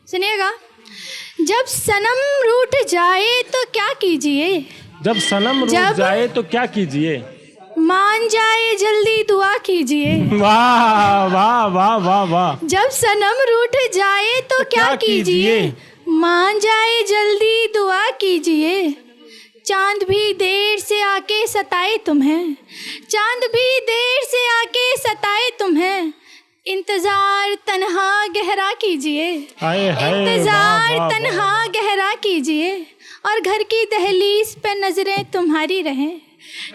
सुनिएगा। जब सनम रूठ जाए तो क्या कीजिए, जब सनम रूठ जाए तो क्या कीजिए, मान जाए जल्दी दुआ कीजिए। वाह वाह वाह वाह वाह। जब सनम रूठ जाए तो क्या कीजिए, मान जाए जल्दी दुआ कीजिए। चांद भी देर से आके सताए तुम्हें, चांद भी देर से आके सताए तुम्हें। इंतजार तन्हा गहरा कीजिए, इंतजार तन्हा गहरा कीजिए। और घर की दहलीज पे नजरें तुम्हारी रहें,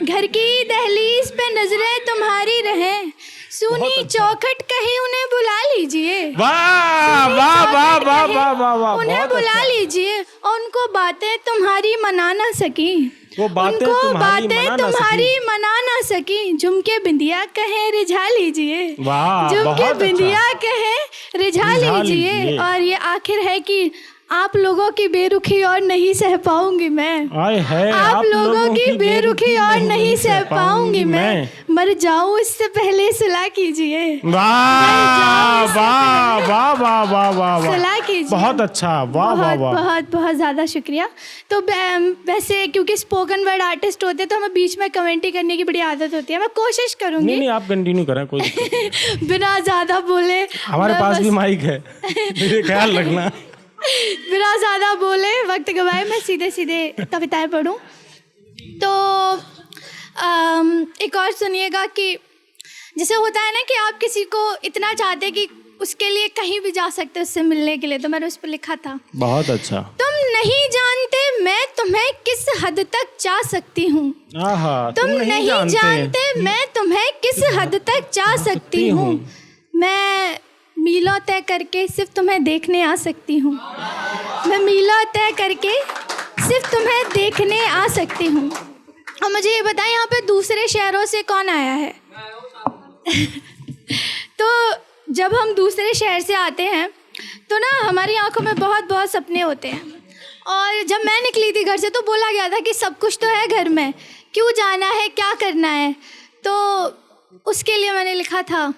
घर की दहलीज पे नजरें तुम्हारी रहें। सुनी चौखट कहीं उन्हें बुला लीजिए, वाह वाह वाह वाह वाह वाह वाह। उन्हें बुला लीजिए। और उनको बातें तुम्हारी मना ना सकी, वो बातें तुम्हारी मना ना सकी। झुमके बिंदिया कहे रिझा लीजिए, वाह, झुमके बिंदिया कहे रिझा लीजिए। और ये आखिर है कि आप लोगों की बेरुखी और नहीं सह पाऊंगी मैं, आप लोगों की बेरुखी और नहीं सह पाऊंगी मैं। मर जाऊं इससे पहले सुला कीजिए, वाह वाह वाह वाह वाह वाह, सुला कीजिए। बहुत अच्छा, वाह वाह वाह, बहुत बहुत ज़्यादा शुक्रिया। तो वैसे क्योंकि स्पोकन वर्ड आर्टिस्ट होते हैं तो हमें बीच में कमेंट्री करने की बड़ी आदत होती है। मैं कोशिश करूंगी। नहीं आप कंटिन्यू करें, कोई बिना ज़्यादा बोले। हमारे पास भी माइक है, मेरे ख्याल रखना। बिना ज़्यादा बोले वक्त गवाए मैं सीधे सीधे कविताएं पढ़ूं। तो एक और सुनिएगा कि जैसे होता है ना कि आप किसी को इतना चाहते हैं कि उसके लिए कहीं भी जा सकते उससे मिलने के लिए, तो मैंने उस पर लिखा था। बहुत अच्छा। तुम नहीं जानते मैं तुम्हें किस हद तक चाह सकती हूँ, तुम नहीं जानते मैं तुम्हें किस हद तक चाह सकती हूँ। मैं मीलों तय करके सिर्फ तुम्हें देखने आ सकती हूँ, मैं मीलों तय करके सिर्फ तुम्हें देखने आ सकती हूँ। और मुझे ये बताएं यहाँ पे दूसरे शहरों से कौन आया है? तो जब हम दूसरे शहर से आते हैं तो ना हमारी आंखों में बहुत बहुत सपने होते हैं। और जब मैं निकली थी घर से तो बोला गया था कि सब कुछ तो है घर में, क्यों जाना है, क्या करना है। तो उसके लिए मैंने लिखा था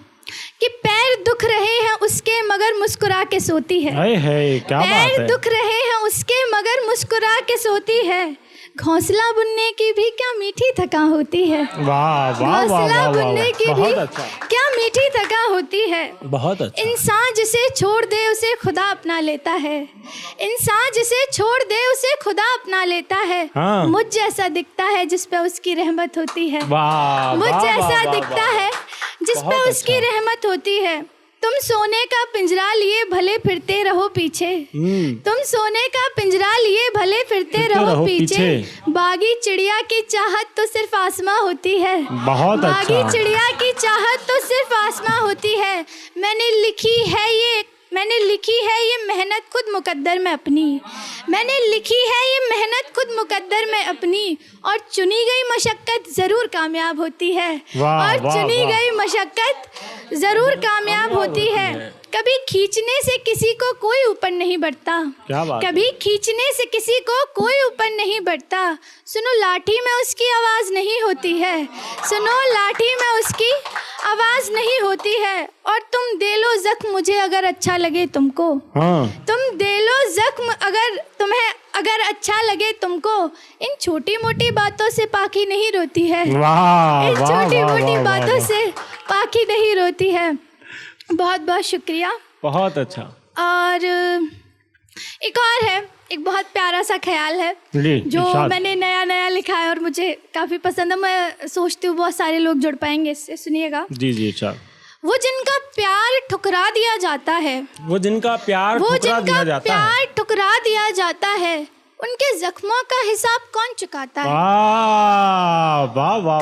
कि पैर दुख रहे हैं उसके मगर मुस्कुरा के सोती है, क्या बात है। पैर दुख रहे हैं उसके मगर मुस्कुरा के सोती है। घोंसला बुनने की भी क्या मीठी थका होती है, घोंसला बुनने की भी क्या मीठी थका होती है। बहुत अच्छा। इंसान जिसे छोड़ दे उसे खुदा अपना लेता है, इंसान जिसे छोड़ दे उसे खुदा अपना लेता है। मुझ जैसा दिखता है जिस पे उसकी रहमत होती है, मुझ जैसा दिखता है जिस पे उसकी रहमत होती है। तुम सोने का पिंजरा लिए भले फिरते रहो पीछे, तुम सोने का पिंजरा लिए भले फिरते रहो पीछे। बागी चिड़िया की चाहत तो सिर्फ आसमां होती है, बागी चिड़िया की चाहत तो सिर्फ आसमां होती है। मैंने लिखी है ये मेहनत खुद मुकद्दर में अपनी, मैंने लिखी है ये मेहनत खुद मुकद्दर में अपनी। और चुनी गई मशक्कत ज़रूर कामयाब होती है, और चुनी गई मशक्कत ज़रूर कामयाब होती है। कभी खींचने से किसी को कोई ऊपर नहीं बढ़ता, कभी खींचने से किसी को कोई ऊपर नहीं बढ़ता। सुनो लाठी में उसकी आवाज़ नहीं होती है, सुनो लाठी में उसकी आवाज़ नहीं होती है। और तुम दे लो जख्म मुझे अगर अच्छा लगे तुमको, तुम दे लो जख्म अगर तुम्हें अगर अच्छा लगे तुमको। इन छोटी मोटी बातों से पाखी नहीं रोती है, इन छोटी मोटी बातों से पाखी नहीं रोती है। बहुत बहुत शुक्रिया, बहुत अच्छा। और एक और है, एक बहुत प्यारा सा ख्याल है जो मैंने नया लिखा है और मुझे काफ़ी पसंद है। मैं सोचती हूँ बहुत सारे लोग जुड़ पाएंगे इससे। सुनिएगा। जी अच्छा। वो जिनका प्यार ठुकरा दिया जाता है, वो जिनका प्यार ठुकरा दिया जाता है, उनके जख्मों का हिसाब कौन चुकाता है?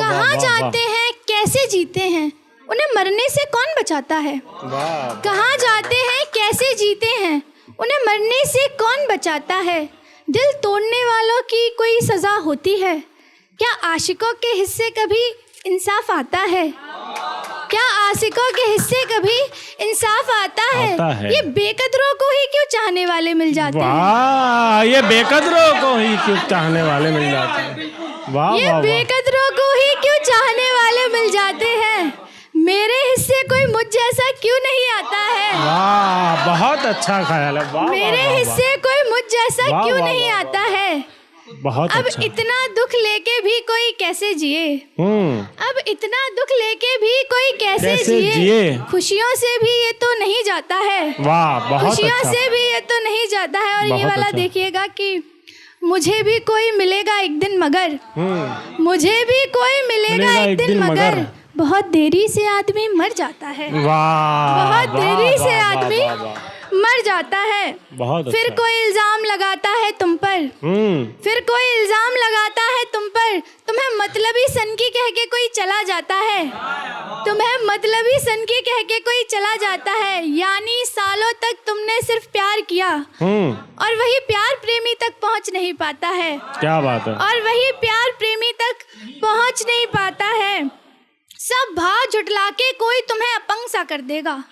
कहाँ जाते हैं, कैसे जीते हैं, उन्हें मरने से कौन बचाता है? कहाँ जाते हैं, कैसे जीते हैं, उन्हें मरने से कौन बचाता है? दिल तोड़ने वालों की कोई सज़ा होती है? क्या आशिकों के हिस्से कभी इंसाफ आता है? क्या आशिकों के हिस्से कभी इंसाफ आता है? ये बेकदरों को ही क्यों चाहने वाले मिल जाते हैं? ये बेकदरों को ही क्यों चाहने वाले मिल जाते हैं? ये बेकदरों को ही क्यों चाहने वाले मिल जाते हैं? मेरे हिस्से कोई मुझ जैसा क्यों नहीं आता है। वाह, बहुत अच्छा ख्याल है। वाह, मेरे वाह, हिस्से कोई मुझ जैसा वाह, क्यों वाह, नहीं वाह, आता है। बहुत अब अच्छा। इतना दुख लेके भी कोई कैसे जिए। अब इतना दुख लेके भी कोई कैसे जिए। खुशियों से भी ये तो नहीं जाता है। वाह, बहुत खुशियों अच्छा। से भी ये तो नहीं जाता है। और ये वाला अच्छा। देखिएगा कि मुझे भी कोई मिलेगा एक दिन मगर, मुझे भी कोई मिलेगा एक दिन मगर, बहुत देरी से आदमी मर जाता है। वाह, बहुत देरी से आदमी मर जाता है। बहुत फिर अच्छा। कोई इल्जाम लगाता है तुम पर, फिर कोई इल्जाम लगाता है तुम पर। तुम्हें मतलबी सनकी कह के कोई चला जाता है, तुम्हें मतलबी सनकी कह के कोई चला जाता है। यानी सालों तक तुमने सिर्फ प्यार किया और वही प्यार प्रेमी तक पहुंच नहीं पाता है। क्या बात है। और वही प्यार प्रेमी तक पहुंच नहीं पाता है। सब भाव झुटला के कोई तुम्हें अपंग सा कर देगा,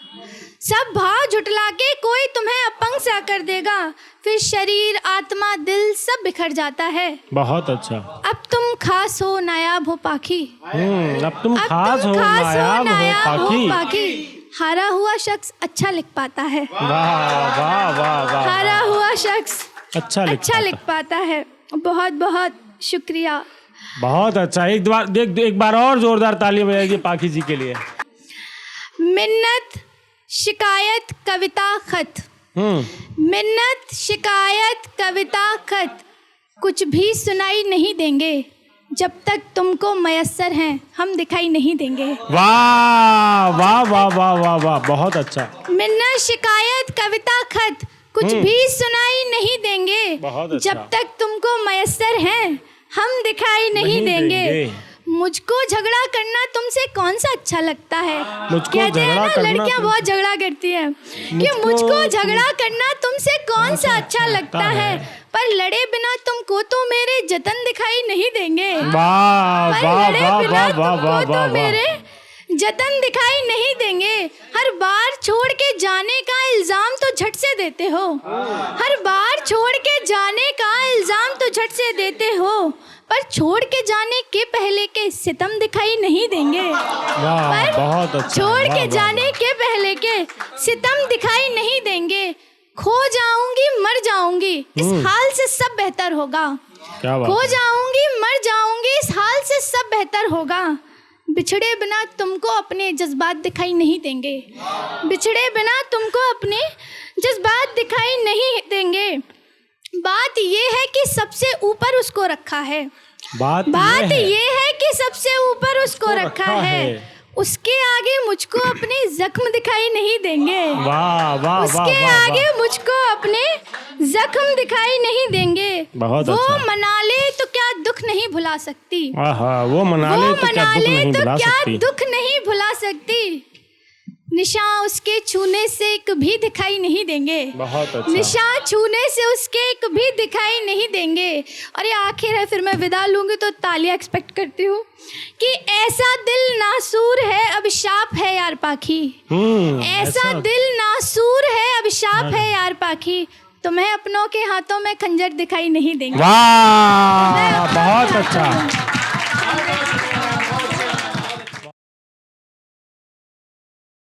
सब भाव झुटला के कोई तुम्हें अपंग सा कर देगा। फिर शरीर आत्मा दिल सब बिखर जाता है। बहुत अच्छा। अब तुम खास हो नायाब हो पाखी, अब तुम खास हो नायाब हो पाखी। हारा हुआ शख्स अच्छा लिख पाता है। वाह, वाह, वाह, वाह। हारा हुआ शख्स अच्छा लिख पाता है। बहुत बहुत शुक्रिया। बहुत अच्छा। एक बार और जोरदार ताली बजाइए पाखी जी के लिए। मिन्नत शिकायत कविता खत, मिन्नत शिकायत कविता खत, कुछ भी सुनाई नहीं देंगे जब तक तुमको मयस्सर हैं हम दिखाई नहीं देंगे। वाह, वाह, वाह, वाह, वाह, वाह, बहुत अच्छा। मिन्नत शिकायत कविता खत, कुछ भी सुनाई नहीं देंगे अच्छा। जब तक तुमको मयस्सर हैं हम दिखाई नहीं देंगे। मुझको झगड़ा करना तुमसे कौन सा अच्छा लगता है। कहते हैं ना लड़कियां बहुत झगड़ा करती हैं कि मुझको झगड़ा करना तुमसे कौन सा अच्छा लगता है, पर लड़े बिना तुमको तो मेरे जतन दिखाई नहीं देंगे। वाह, वाह, वाह, वाह, वाह, तो मेरे जतन दिखाई नहीं देंगे। हर बार छोड़ के जाने का इल्जाम तो झट से देते हो, हर बार छोड़ के जाने का इल्जाम तो झट से देते हो, पर छोड़ के जाने के पहले के सितम दिखाई नहीं देंगे। वाह, बहुत अच्छा। छोड़ के जाने के पहले के सितम दिखाई नहीं देंगे। खो जाऊंगी मर जाऊंगी इस हाल से सब बेहतर होगा। खो जाऊंगी मर जाऊंगी इस हाल से सब बेहतर होगा। बिछड़े बिना तुमको अपने जज्बात दिखाई नहीं देंगे, बिछड़े बिना तुमको अपने जज्बात दिखाई नहीं देंगे। बात ये है कि सबसे ऊपर उसको रखा है, बात ये है कि सबसे ऊपर उसको रखा है। उसके आगे मुझको अपने जख्म दिखाई नहीं देंगे। वाह, वाह, उसके आगे मुझको अपने जख्म दिखाई नहीं देंगे। बहुत वो अच्छा। मना ले तो क्या दुख नहीं भुला सकती, वो मना ले तो क्या दुख नहीं भुला सकती। निशान उसके छूने से कभी दिखाई नहीं देंगे। बहुत अच्छा। निशान छूने से उसके कभी दिखाई नहीं देंगे। और ये आखिर है, फिर मैं विदा लूंगी तो तालियां एक्सपेक्ट करती हूँ कि ऐसा दिल नासूर है अभिशाप है यार पाखी, ऐसा दिल नासूर है अभिशाप है यार पाखी। तुम्हें अपनों के हाथों में खंजर दिखाई नहीं देंगे। वाह, बहुत अच्छा।